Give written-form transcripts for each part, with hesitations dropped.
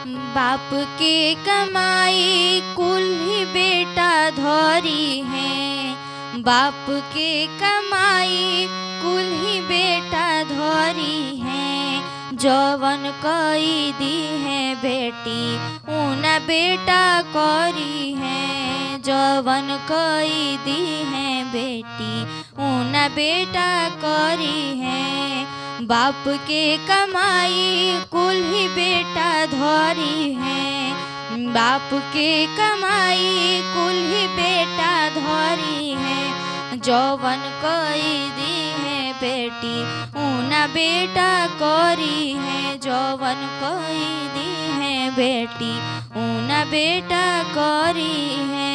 बाप के कमाई कुल ही बेटा धरी है। बाप के कमाई कुल ही बेटा धरी है। जवन कई दी है बेटी उन बेटा करी है। जवन कई दी है बेटी उन बेटा करी है। बाप के कमाई कुल ही बेटा धरी है। बाप के कमाई कुल ही बेटा धरी है। जवन कई दी है बेटी उन बेटा करी है। जवन कई दी है बेटी उन बेटा करी है।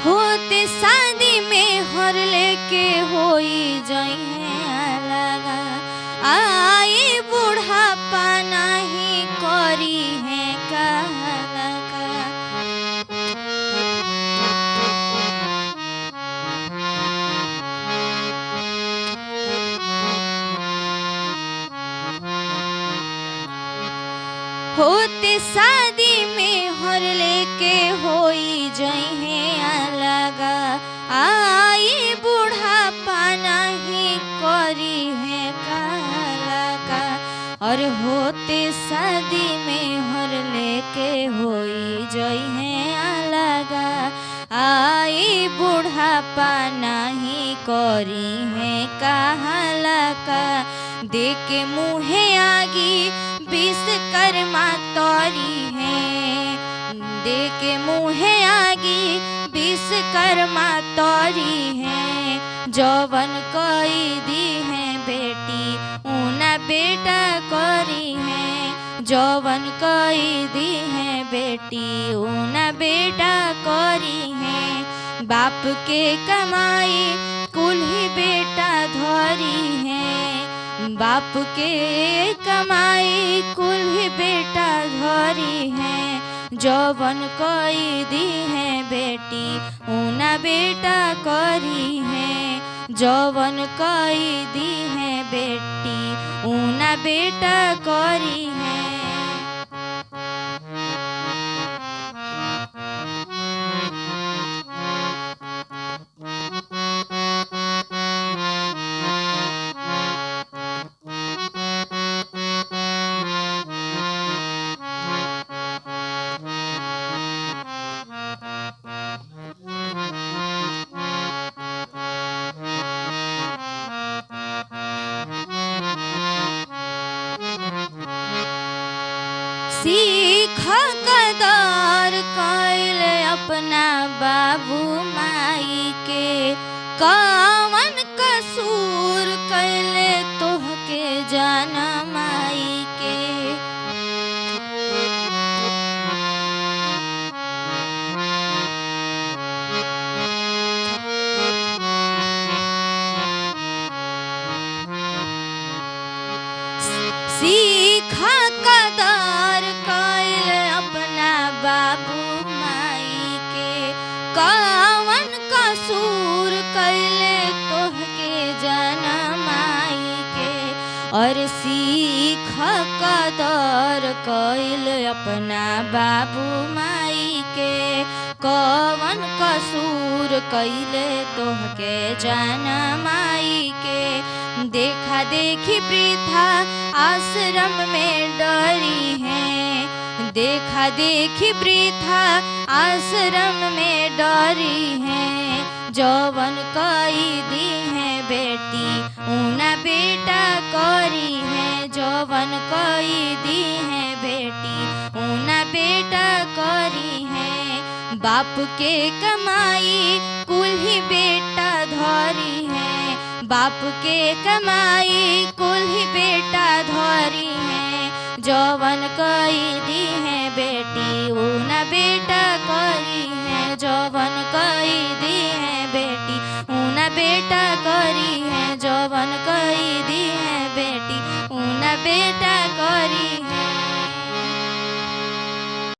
होते शादी में हर लेके होई जइहे लगा। आई बुढ़ापा नहीं करी है कहलका। होते शादी में हर लेके होई जइहे लगा। आई बुढ़ापा नहीं करी है कहलका। और होते शादी में हर लेके होई जइहे लगा। आई बुढ़ापा नहीं करी है कहलका। देके मुँहे आगी विश्वकर्मा तोरी है। देके मुँहे आगी विश्वकर्मा तोरी है। जवन कई दी है बेटी उन बेटा करी है। जवन कई दी है बेटी उन बेटा करी है। बाप के कमाई कुल ही बेटा धरी है। बाप के कमाई कुल ही बेटा धरी है। जवन कई दी है बेटी उन बेटा करी है। जवन कई दी है बेटी उन बेटा करी है। सीख कदर कैल अपना बाबू माई के। कवन कसूर कैले तोहके जनम माई के। सीखा कदर कैल अपना बाबू माई के। कवन कसूर कैले तोहके जनम माई के। और सीख कदर कैल अपना बाबू माई के। कवन कसूर कैले तोहके जनम माई के। देखा देखी वृद्धा आश्रम में डरी है। देखा देखी वृद्धा आश्रम में डरी है। जवन कई दी है बेटी उन बेटा करी है। जवन कई दी है बेटी बाप के कमाई कुल ही बेटा धरी है, बाप के कमाई कुल ही बेटा धरी है, जवन कई